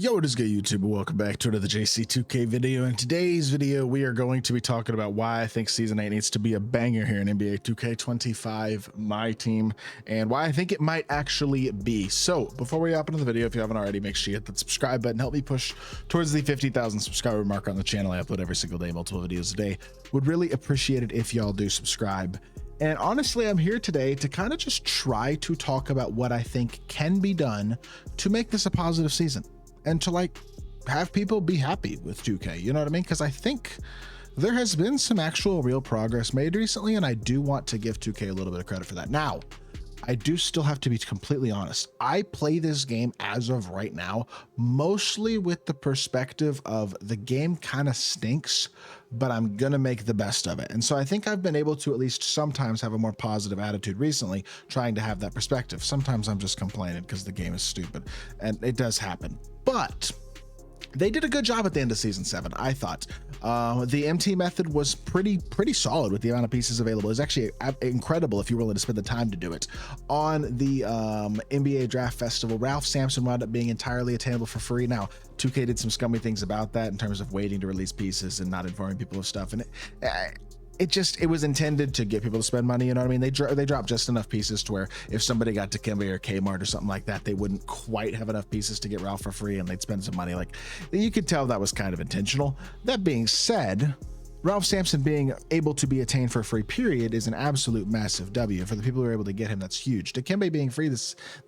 Yo, what is good, YouTube? Welcome back to another JC2K video. In today's video, we are going to be talking about why I think Season 8 needs to be a banger here in NBA 2K25, my team, and why I think it might actually be. So, before we hop into the video, if you haven't already, make sure you hit that subscribe button. Help me push towards the 50,000 subscriber mark on the channel. I upload every single day, multiple videos a day. Would really appreciate it if y'all do subscribe. And honestly, I'm here today to kind of just try to talk about what I think can be done to make this a positive season. And to like have people be happy with 2K, you know what I mean? Because I think there has been some actual real progress made recently, and I do want to give 2K a little bit of credit for that. Now, I do still have to be completely honest. I play this game as of right now, mostly with the perspective of the game kind of stinks, but I'm going to make the best of it. And so I think I've been able to at least sometimes have a more positive attitude recently, trying to have that perspective. Sometimes I'm just complaining because the game is stupid, and it does happen. But they did a good job at the end of season 7, I thought. The MT method was pretty solid with the amount of pieces available. It's actually incredible if you're willing to spend the time to do it. On the NBA Draft Festival, Ralph Sampson wound up being entirely attainable for free. Now, 2K did some scummy things about that in terms of waiting to release pieces and not informing people of stuff. And it was intended to get people to spend money, you know what I mean? They dropped just enough pieces to where if somebody got to Kimby or Kmart or something like that, they wouldn't quite have enough pieces to get Ralph for free, and they'd spend some money. Like, you could tell that was kind of intentional. That being said, Ralph Sampson being able to be attained for a free period is an absolute massive W. For the people who are able to get him, that's huge. Dikembe being free,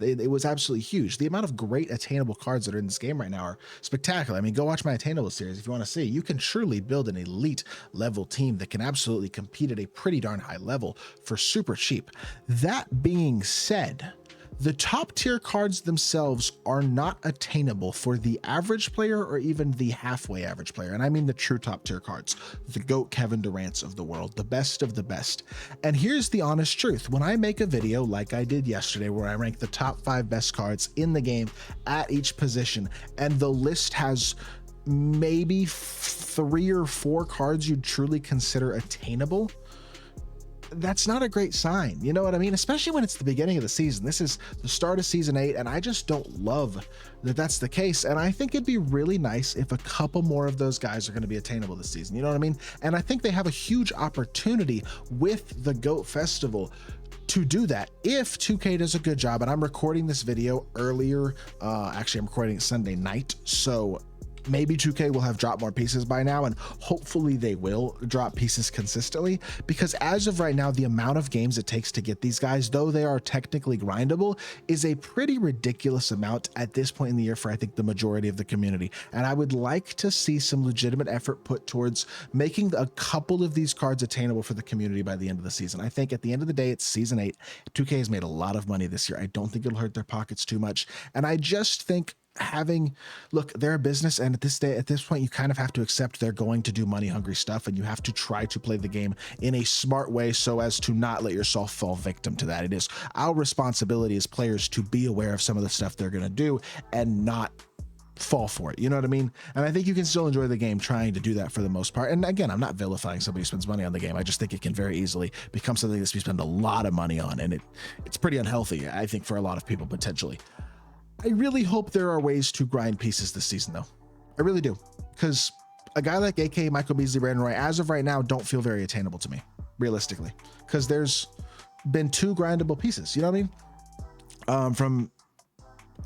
it was absolutely huge. The amount of great attainable cards that are in this game right now are spectacular. I mean, go watch my attainable series if you want to see. You can truly build an elite level team that can absolutely compete at a pretty darn high level for super cheap. That being said, the top tier cards themselves are not attainable for the average player or even the halfway average player. And I mean the true top tier cards, the GOAT Kevin Durant's of the world, the best of the best. And here's the honest truth. When I make a video like I did yesterday, where I rank the top 5 best cards in the game at each position, and the list has maybe 3 or 4 cards you'd truly consider attainable, that's not a great sign, you know what I mean? Especially when it's the beginning of the season. This is the start of season 8, and I just don't love that that's the case. And I think it'd be really nice if a couple more of those guys are going to be attainable this season, you know what I mean? And I think they have a huge opportunity with the GOAT Festival to do that if 2K does a good job. And I'm recording this video earlier. Actually, I'm recording it Sunday night, so maybe 2K will have dropped more pieces by now, and hopefully they will drop pieces consistently, because as of right now, the amount of games it takes to get these guys, though they are technically grindable, is a pretty ridiculous amount at this point in the year for, I think, the majority of the community. And I would like to see some legitimate effort put towards making a couple of these cards attainable for the community by the end of the season. I think at the end of the day, it's season 8. 2K has made a lot of money this year. I don't think it'll hurt their pockets too much. And I just think look, they're a business, and at this point you kind of have to accept they're going to do money hungry stuff, and you have to try to play the game in a smart way so as to not let yourself fall victim to that. It is our responsibility as players to be aware of some of the stuff they're going to do and not fall for it, you know what I mean? And I think you can still enjoy the game trying to do that for the most part. And again, I'm not vilifying somebody who spends money on the game. I just think it can very easily become something that we spend a lot of money on, and it's pretty unhealthy, I think, for a lot of people potentially. I really hope there are ways to grind pieces this season, though. I really do, because a guy like AK, Michael Beasley, Brandon Roy, as of right now, don't feel very attainable to me, realistically, because there's been 2 grindable pieces, you know what I mean? From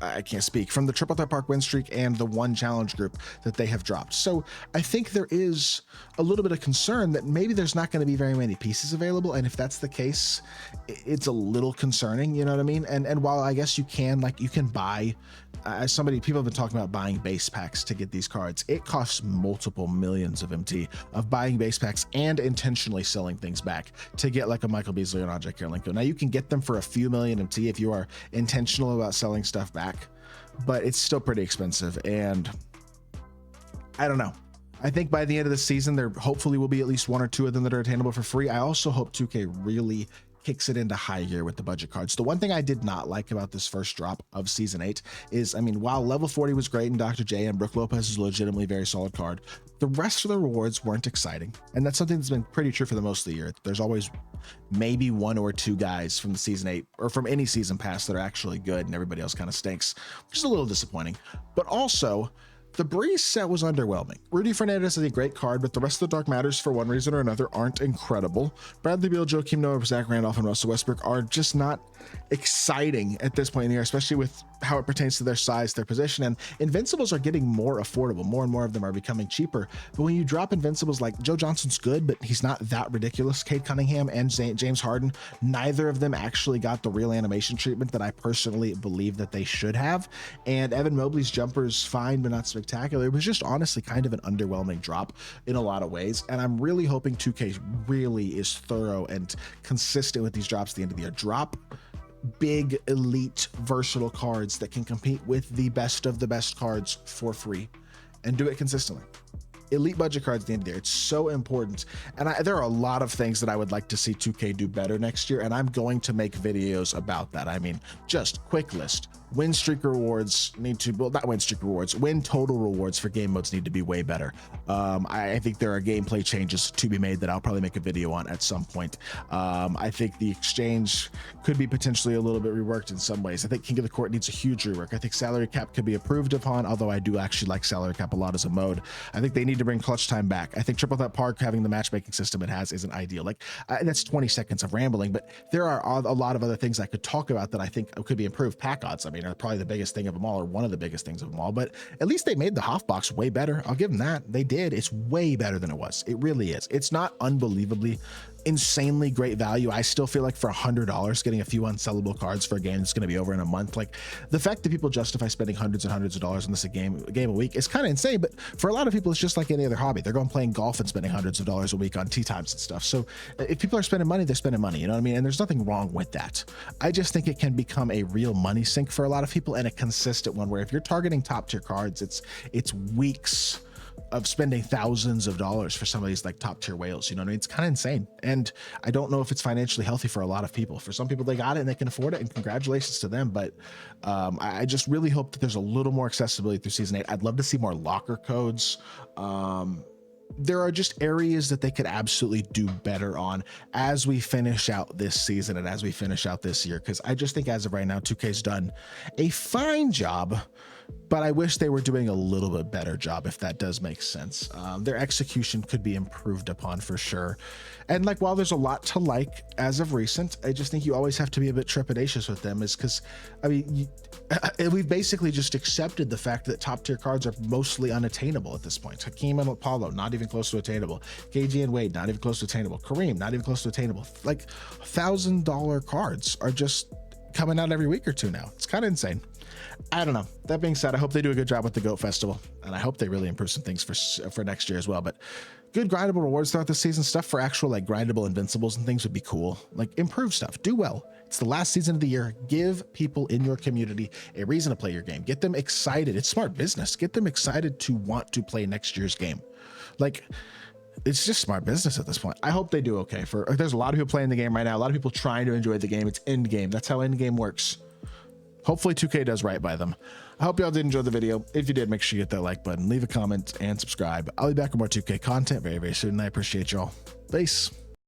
the Triple Threat Park win streak and the 1 challenge group that they have dropped. So I think there is a little bit of concern that maybe there's not going to be very many pieces available. And if that's the case, it's a little concerning, you know what I mean? And while I guess you can buy, people have been talking about buying base packs to get these cards. It costs multiple millions of MT of buying base packs and intentionally selling things back to get like a Michael Beasley or an Andre Kirilenko. Now you can get them for a few million MT if you are intentional about selling stuff back, but it's still pretty expensive. And I don't know. I think by the end of the season, there hopefully will be at least 1 or 2 of them that are attainable for free. I also hope 2K really kicks it into high gear with the budget cards. The one thing I did not like about this first drop of season 8 is, I mean, while level 40 was great and Dr. J and Brook Lopez is a legitimately very solid card, the rest of the rewards weren't exciting. And that's something that's been pretty true for the most of the year. There's always maybe 1 or 2 guys from the season 8 or from any season pass that are actually good and everybody else kind of stinks, which is a little disappointing. But also, the Breeze set was underwhelming. Rudy Fernandez is a great card, but the rest of the Dark Matters, for one reason or another, aren't incredible. Bradley Beal, Joakim Noah, Zach Randolph, and Russell Westbrook are just not exciting at this point in the year, especially with how it pertains to their size, their position. And Invincibles are getting more affordable. More and more of them are becoming cheaper. But when you drop Invincibles, like Joe Johnson's good, but he's not that ridiculous. Cade Cunningham and James Harden, neither of them actually got the real animation treatment that I personally believe that they should have. And Evan Mobley's jumper's fine, but not spectacular. It was just honestly kind of an underwhelming drop in a lot of ways. And I'm really hoping 2K really is thorough and consistent with these drops at the end of the year. Drop big, elite, versatile cards that can compete with the best of the best cards for free, and do it consistently. Elite budget cards at the end of the year. It's so important. And there are a lot of things that I would like to see 2K do better next year, and I'm going to make videos about that. I mean, just quick list. Win streak rewards need to, well, not win streak rewards, win total rewards for game modes need to be way better. I think there are gameplay changes to be made that I'll probably make a video on at some point. I think the exchange could be potentially a little bit reworked in some ways. I think King of the Court needs a huge rework. I think salary cap could be improved upon, although I do actually like salary cap a lot as a mode. I think they need to bring clutch time back. I think Triple Threat Park, having the matchmaking system it has, isn't ideal. Like that's 20 seconds of rambling, but there are a lot of other things I could talk about that I think could be improved. Pack odds, I mean, are probably the biggest thing of them all, or one of the biggest things of them all, but at least they made the Hoff box way better. I'll give them that. They did. It's way better than it was. It really is. It's not unbelievably insanely great value. I still feel like for $100 getting a few unsellable cards for a game that's going to be over in a month, like the fact that people justify spending hundreds and hundreds of dollars on this a game a week is kind of insane. But for a lot of people, it's just like any other hobby. They're going playing golf and spending hundreds of dollars a week on tee times and stuff. So if people are spending money, they're spending money, you know what I mean? And there's nothing wrong with that. I just think it can become a real money sink for a lot of people, and a consistent one where if you're targeting top tier cards, it's weeks of spending thousands of dollars for some of these like top tier whales, you know what I mean? It's kind of insane. And I don't know if it's financially healthy for a lot of people. For some people, they got it and they can afford it, and congratulations to them. But I just really hope that there's a little more accessibility through season 8. I'd love to see more locker codes. There are just areas that they could absolutely do better on as we finish out this season and as we finish out this year. Because I just think as of right now, 2K's done a fine job, but I wish they were doing a little bit better job, if that does make sense. Their execution could be improved upon for sure. And like, while there's a lot to like as of recent, I just think you always have to be a bit trepidatious with them, is because, I mean, we've basically just accepted the fact that top tier cards are mostly unattainable at this point. Hakeem and Apollo, not even close to attainable. KG and Wade, not even close to attainable. Kareem, not even close to attainable. Like $1,000 cards are just coming out every week or two now. It's kind of insane. I don't know. That being said, I hope they do a good job with the GOAT Festival, and I hope they really improve some things for next year as well. But good grindable rewards throughout the season. Stuff for actual like grindable invincibles and things would be cool. Like, improve stuff. Do well. It's the last season of the year. Give people in your community a reason to play your game. Get them excited. It's smart business. Get them excited to want to play next year's game. Like, it's just smart business at this point. I hope they do okay. There's a lot of people playing the game right now. A lot of people trying to enjoy the game. It's end game. That's how end game works. Hopefully 2K does right by them. I hope y'all did enjoy the video. If you did, make sure you hit that like button, leave a comment, and subscribe. I'll be back with more 2K content very, very soon. And I appreciate y'all. Peace.